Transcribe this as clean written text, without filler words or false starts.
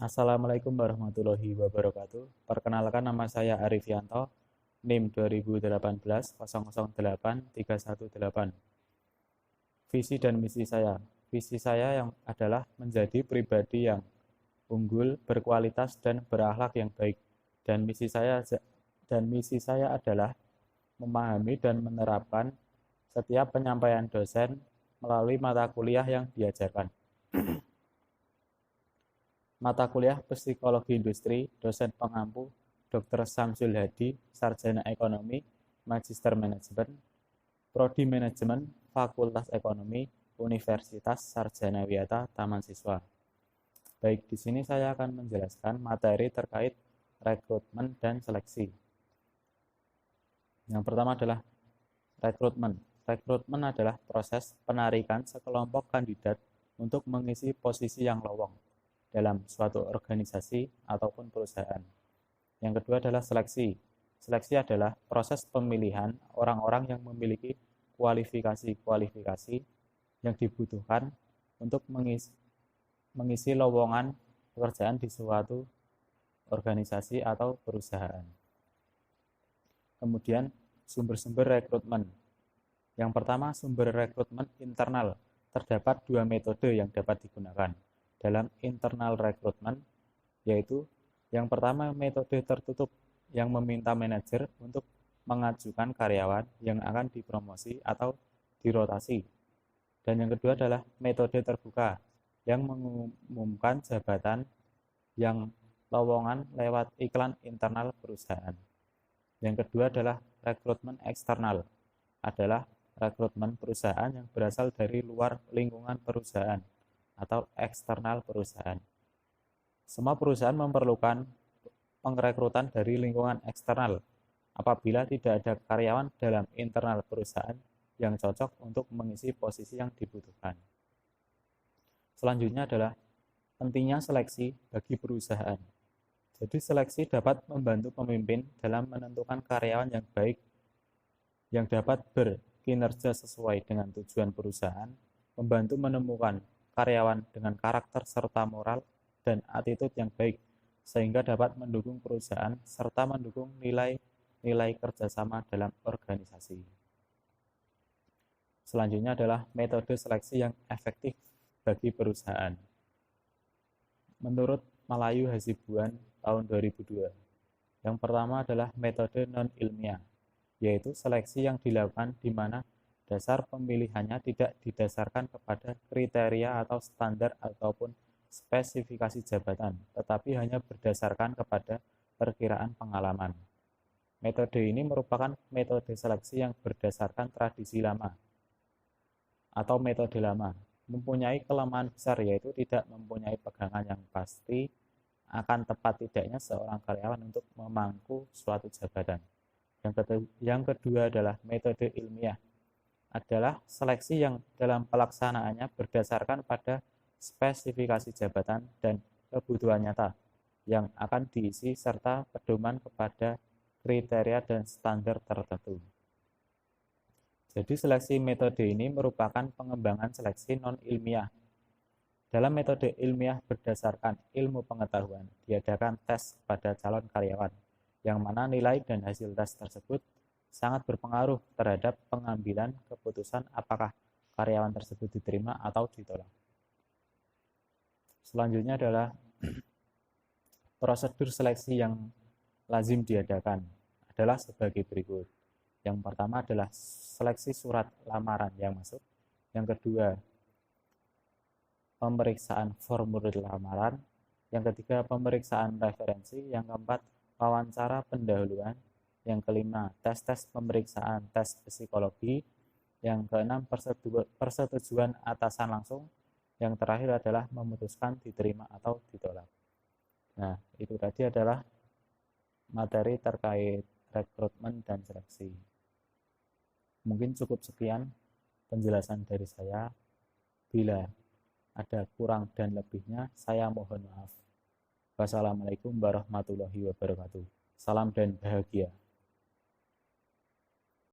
Assalamualaikum warahmatullahi wabarakatuh. Perkenalkan, nama saya Arifianto, NIM 2018 008318. Visi dan misi saya. Visi saya yang adalah menjadi pribadi yang unggul, berkualitas dan berakhlak yang baik. Dan misi saya adalah memahami dan menerapkan setiap penyampaian dosen melalui mata kuliah yang diajarkan. Mata kuliah Psikologi Industri, dosen pengampu Dr. Samsul Hadi, Sarjana Ekonomi, Magister Manajemen, Prodi Manajemen, Fakultas Ekonomi, Universitas Sarjana Wiyata, Taman Siswa. Baik, di sini saya akan menjelaskan materi terkait rekrutmen dan seleksi. Yang pertama adalah rekrutmen. Rekrutmen adalah proses penarikan sekelompok kandidat untuk mengisi posisi yang lowong dalam suatu organisasi ataupun perusahaan. Yang kedua adalah seleksi. Seleksi adalah proses pemilihan orang-orang yang memiliki kualifikasi-kualifikasi yang dibutuhkan untuk mengisi lowongan pekerjaan di suatu organisasi atau perusahaan. Kemudian sumber-sumber rekrutmen. Yang pertama, sumber rekrutmen internal. Terdapat dua metode yang dapat digunakan dalam internal rekrutmen, yaitu yang pertama metode tertutup yang meminta manajer untuk mengajukan karyawan yang akan dipromosi atau dirotasi. Dan yang kedua adalah metode terbuka yang mengumumkan jabatan yang lowongan lewat iklan internal perusahaan. Yang kedua adalah rekrutmen eksternal, adalah rekrutmen perusahaan yang berasal dari luar lingkungan perusahaan atau eksternal perusahaan. Semua perusahaan memerlukan pengrekrutan dari lingkungan eksternal apabila tidak ada karyawan dalam internal perusahaan yang cocok untuk mengisi posisi yang dibutuhkan. Selanjutnya adalah pentingnya seleksi bagi perusahaan. Jadi seleksi dapat membantu pemimpin dalam menentukan karyawan yang baik yang dapat berkinerja sesuai dengan tujuan perusahaan, membantu menemukan karyawan dengan karakter serta moral dan attitude yang baik, sehingga dapat mendukung perusahaan serta mendukung nilai-nilai kerjasama dalam organisasi. Selanjutnya adalah metode seleksi yang efektif bagi perusahaan. Menurut Malayu Hasibuan tahun 2002, yang pertama adalah metode non-ilmiah, yaitu seleksi yang dilakukan di mana dasar pemilihannya tidak didasarkan kepada kriteria atau standar ataupun spesifikasi jabatan, tetapi hanya berdasarkan kepada perkiraan pengalaman. Metode ini merupakan metode seleksi yang berdasarkan tradisi lama atau metode lama, mempunyai kelemahan besar yaitu tidak mempunyai pegangan yang pasti akan tepat tidaknya seorang karyawan untuk memangku suatu jabatan. Yang kedua adalah metode ilmiah, adalah seleksi yang dalam pelaksanaannya berdasarkan pada spesifikasi jabatan dan kebutuhan nyata yang akan diisi serta pedoman kepada kriteria dan standar tertentu. Jadi seleksi metode ini merupakan pengembangan seleksi non-ilmiah. Dalam metode ilmiah berdasarkan ilmu pengetahuan, diadakan tes kepada calon karyawan, yang mana nilai dan hasil tes tersebut sangat berpengaruh terhadap pengambilan keputusan apakah karyawan tersebut diterima atau ditolak. Selanjutnya adalah prosedur seleksi yang lazim diadakan adalah sebagai berikut. Yang pertama adalah seleksi surat lamaran yang masuk. Yang kedua, pemeriksaan formulir lamaran. Yang ketiga, pemeriksaan referensi. Yang keempat, wawancara pendahuluan. Yang kelima, tes-tes pemeriksaan tes psikologi. Yang keenam, persetujuan atasan langsung. Yang terakhir adalah memutuskan diterima atau ditolak. Nah, itu tadi adalah materi terkait rekrutmen dan seleksi. Mungkin cukup sekian penjelasan dari saya. Bila ada kurang dan lebihnya, saya mohon maaf. Wassalamualaikum warahmatullahi wabarakatuh. Salam dan bahagia.